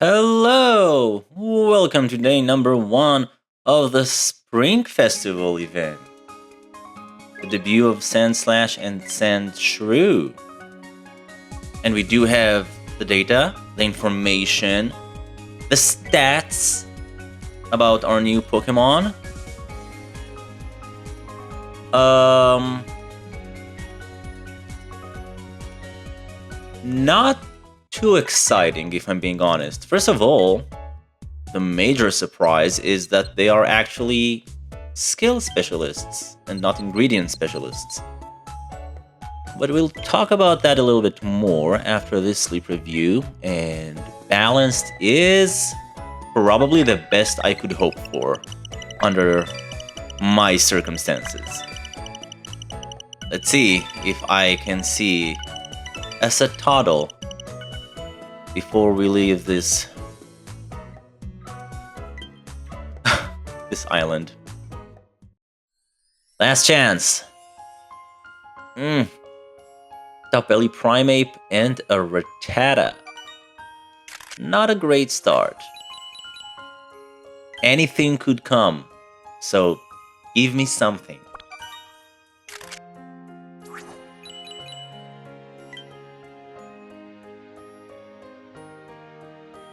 Hello! Welcome to day number 1 of the Spring Festival event. The debut of Sandslash and Sandshrew. And we do have the data, the information, the stats about our new Pokémon. Not too exciting, if I'm being honest. First of all, the major surprise is that they are actually skill specialists and not ingredient specialists. But we'll talk about that a little bit more after this sleep review, and balanced is probably the best I could hope for under my circumstances. Let's see if I can see a Satotl before we leave this this island. Last chance. Top-belly Primeape and a Rattata. Not a great start. Anything could come, so give me something.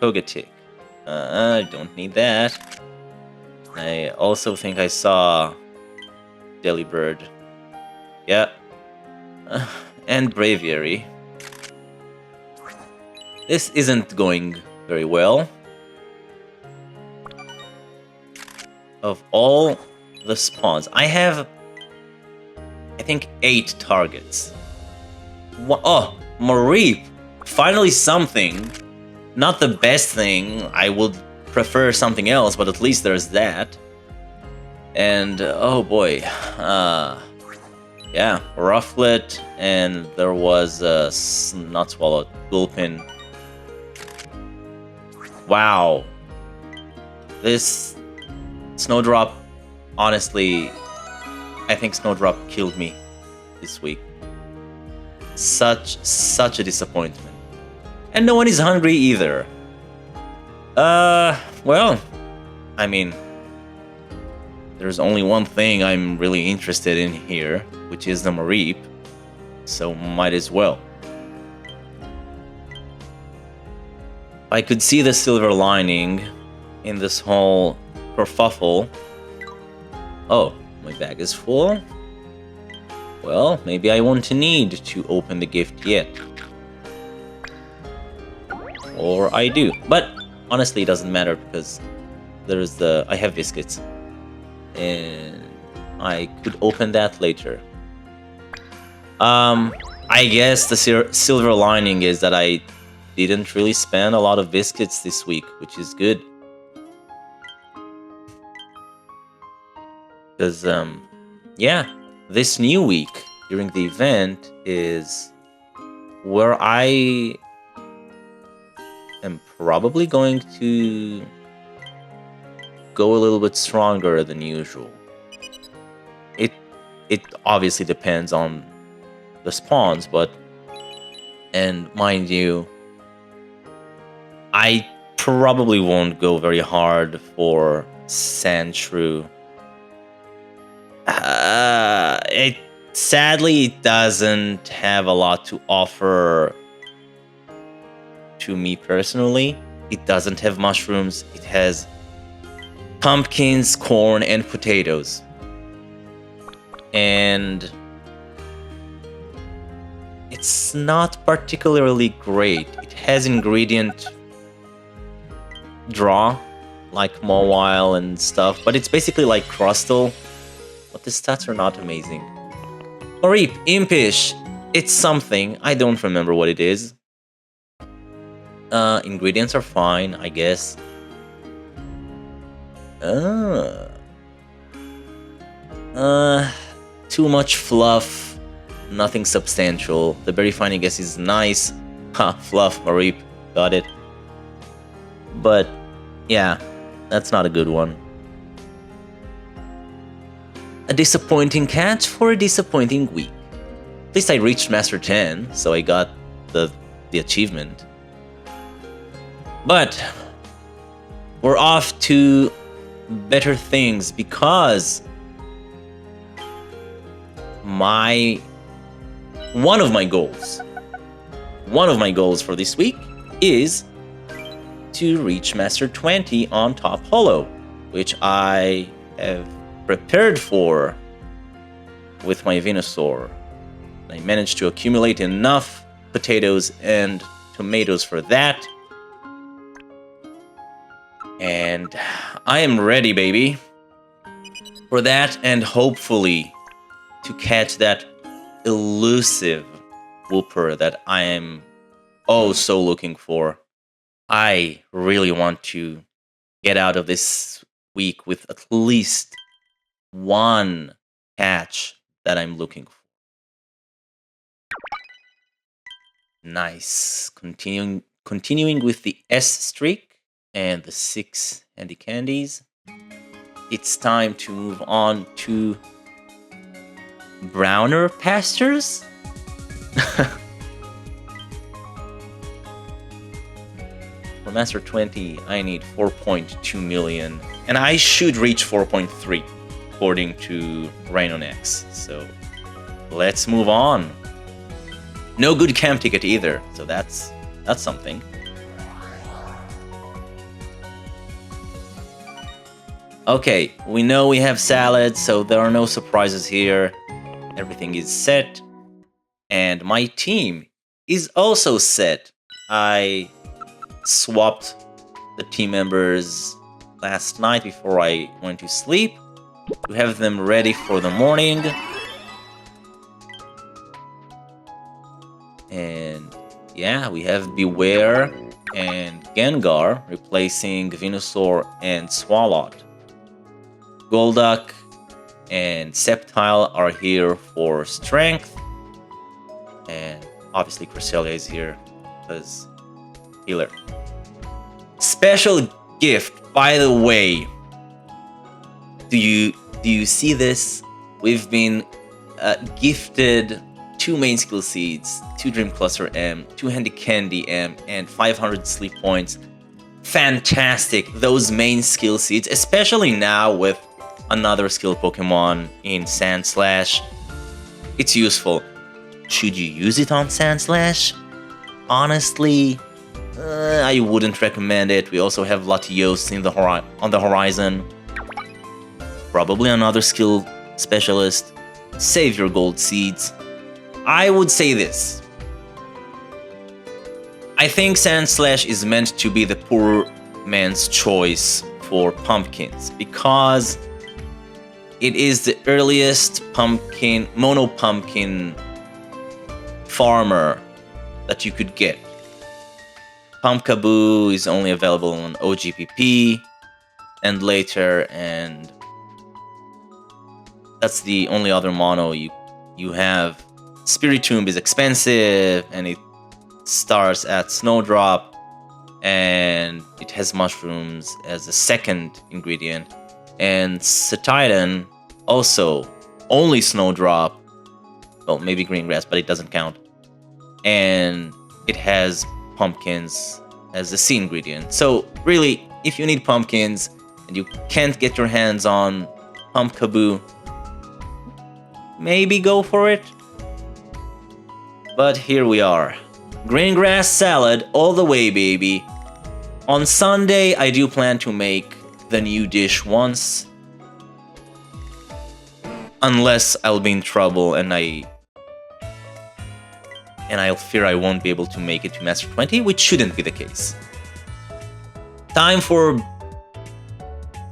Togetic. I don't need that. I also think I saw Delibird. Yeah. And Braviary. This isn't going very well. Of all the spawns, I have, I think, 8 targets. Oh, Mareep! Finally something! Not the best thing, I would prefer something else, but at least there's that. And, oh boy, yeah, Rufflet, and there was not Swallow, Gulpin. Wow. This Snowdrop, honestly, I think Snowdrop killed me this week. Such a disappointment. And no one is hungry either. Well, I mean, there's only one thing I'm really interested in here, which is the Mareep, so might as well. I could see the silver lining in this whole kerfuffle. Oh, my bag is full? Well, maybe I won't need to open the gift yet. Or I do. But honestly, it doesn't matter because there's I have biscuits. And I could open that later. I guess the silver lining is that I didn't really spend a lot of biscuits this week, which is good. Because, yeah, this new week during the event is where I am probably going to go a little bit stronger than usual. It obviously depends on the spawns, but, and mind you, I probably won't go very hard for Sandshrew. Sadly, it doesn't have a lot to offer to me personally. It doesn't have mushrooms. It has pumpkins, corn, and potatoes. And it's not particularly great. It has ingredient draw, like Mawile and stuff, but it's basically like Crustle. But the stats are not amazing. Mareep, Impish. It's something. I don't remember what it is. Ingredients are fine, I guess. Too much fluff. Nothing substantial. The berry fine, I guess, is nice. Fluff, Mareep. Got it. But, yeah, that's not a good one. A disappointing catch for a disappointing week. At least I reached Master 10, so I got the achievement. But we're off to better things because one of my goals for this week is to reach Master 20 on Top Hollow, which I have prepared for with my Venusaur. I managed to accumulate enough potatoes and tomatoes for that. And I am ready, baby, for that, and hopefully to catch that elusive Wooper that I am oh so looking for. I really want to get out of this week with at least one catch that I'm looking for. Nice. Continuing with the S streak and the 6 handy candies. It's time to move on to browner pastures. For Master 20, I need 4.2 million, and I should reach 4.3 according to Rhinonex. So let's move on. No good camp ticket either, so that's something. Okay, we know we have salad, so there are no surprises here. Everything is set, and my team is also set. I swapped the team members last night before I went to sleep to have them ready for the morning. And yeah, we have Beware and Gengar replacing Venusaur and Swalot. Golduck and Sceptile are here for strength. And obviously Cresselia is here because healer. Special gift, by the way. Do you see this? We've been gifted 2 main skill seeds, 2 Dream Cluster M, 2 Handy Candy M, and 500 sleep points. Fantastic, those main skill seeds, especially now with another skill Pokemon in Sandslash. It's useful. Should you use it on Sandslash? Honestly, I wouldn't recommend it. We also have Latios on the horizon. Probably another skill specialist. Save your gold seeds. I would say this. I think Sandslash is meant to be the poor man's choice for pumpkins because it is the earliest mono pumpkin farmer that you could get. Pumpkaboo is only available on OGPP and later, and that's the only other mono you have. Spiritomb is expensive and it starts at Snowdrop, and it has mushrooms as a second ingredient. And Satitan also only Snowdrop, well, maybe green grass, but it doesn't count. And it has pumpkins as the C ingredient. So really, if you need pumpkins and you can't get your hands on Pumpkaboo, maybe go for it. But here we are. Green grass salad all the way, baby. On Sunday, I do plan to make the new dish once. Unless I'll be in trouble and I'll fear I won't be able to make it to Master 20, which shouldn't be the case. Time for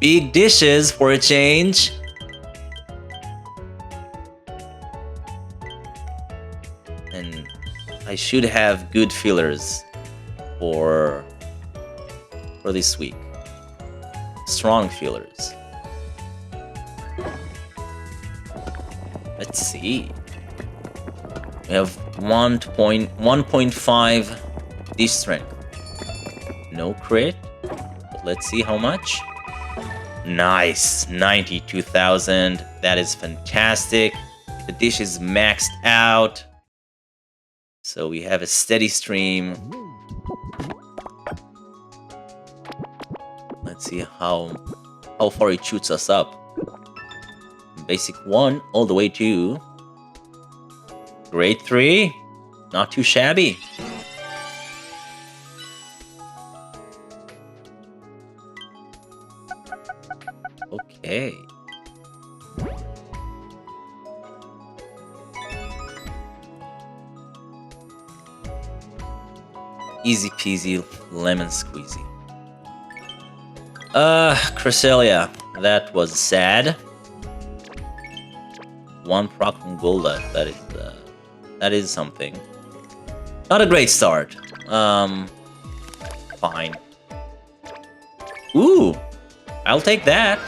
big dishes for a change. And I should have good fillers for this week. Strong fillers. Let's see. We have 1.5 dish strength. No crit, but let's see how much. Nice, 92,000. That is fantastic. The dish is maxed out. So we have a steady stream. Let's see how far it shoots us up. Basic 1 all the way to grade 3. Not too shabby. Okay. Easy peasy lemon squeezy. Cresselia. That was sad. 1 proc from Golda. That is something. Not a great start. Fine. Ooh, I'll take that.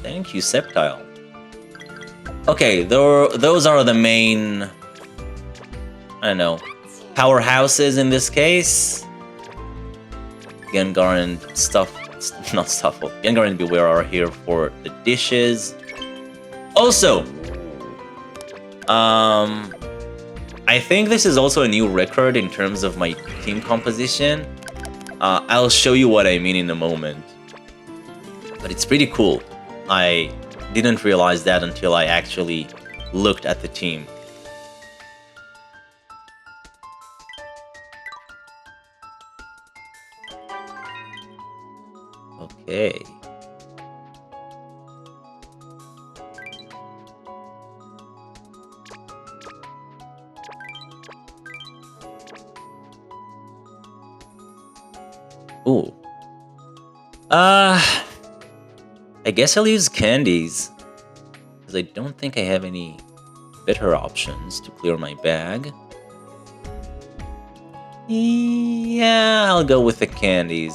Thank you, Sceptile. Okay, those are the main, I don't know, powerhouses in this case. Gengar and not Stuffle. Gengar and Beware are here for the dishes. Also, I think this is also a new record in terms of my team composition. I'll show you what I mean in a moment. But it's pretty cool. I didn't realize that until I actually looked at the team. Okay. Ooh. I guess I'll use candies, because I don't think I have any better options to clear my bag. Yeah, I'll go with the candies.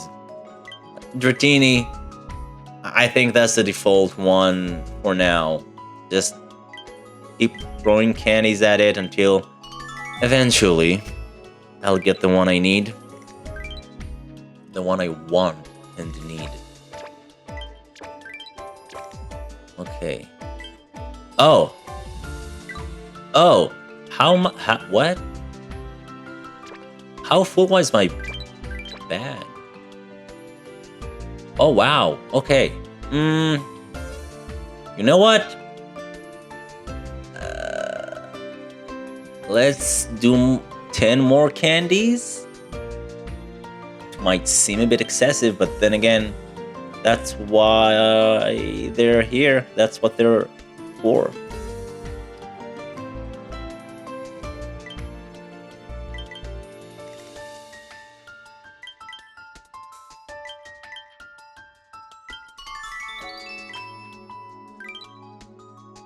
Dratini, I think that's the default one for now. Just keep throwing candies at it until eventually I'll get the one I need. The one I want and need. Okay. Oh. Oh. What? How full was my bag? Oh, wow. Okay. You know what? Let's do 10 more candies. Might seem a bit excessive, but then again, that's why they're here. That's what they're for.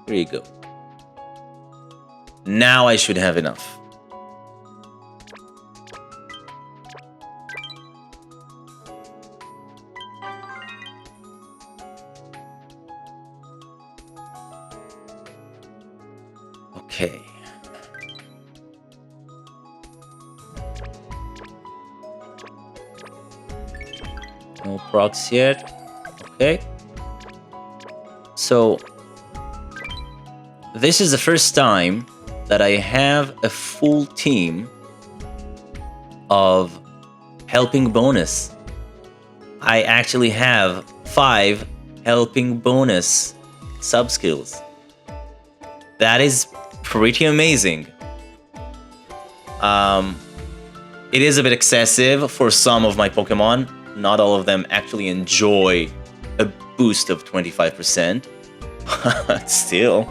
Here you go. Now I should have enough. Okay. No procs yet. Okay. So, this is the first time that I have a full team of helping bonus. I actually have 5 helping bonus sub-skills. That is pretty amazing. It is a bit excessive for some of my Pokemon. Not all of them actually enjoy a boost of 25%. But still,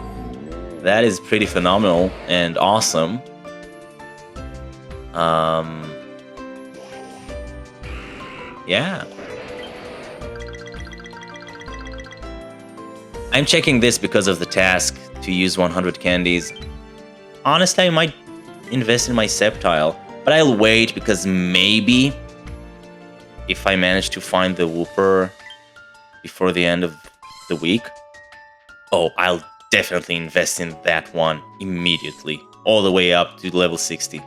that is pretty phenomenal and awesome. Yeah. I'm checking this because of the task to use 100 candies. Honestly, I might invest in my Sceptile, but I'll wait because maybe if I manage to find the Wooper before the end of the week, oh, I'll definitely invest in that one immediately, all the way up to level 60.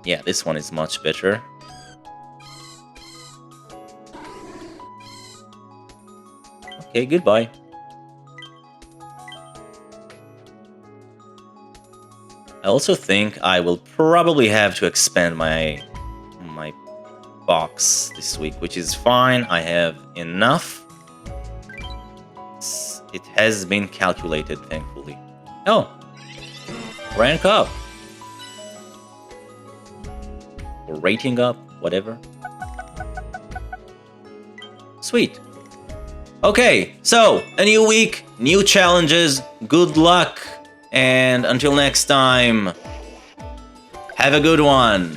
Yeah, this one is much better. Okay, goodbye. also think I will probably have to expand my box this week, which is fine. I have enough. It has been calculated, thankfully. Oh, rank up. Or rating up, whatever. Sweet. Okay, so a new week, new challenges, good luck, and until next time, have a good one.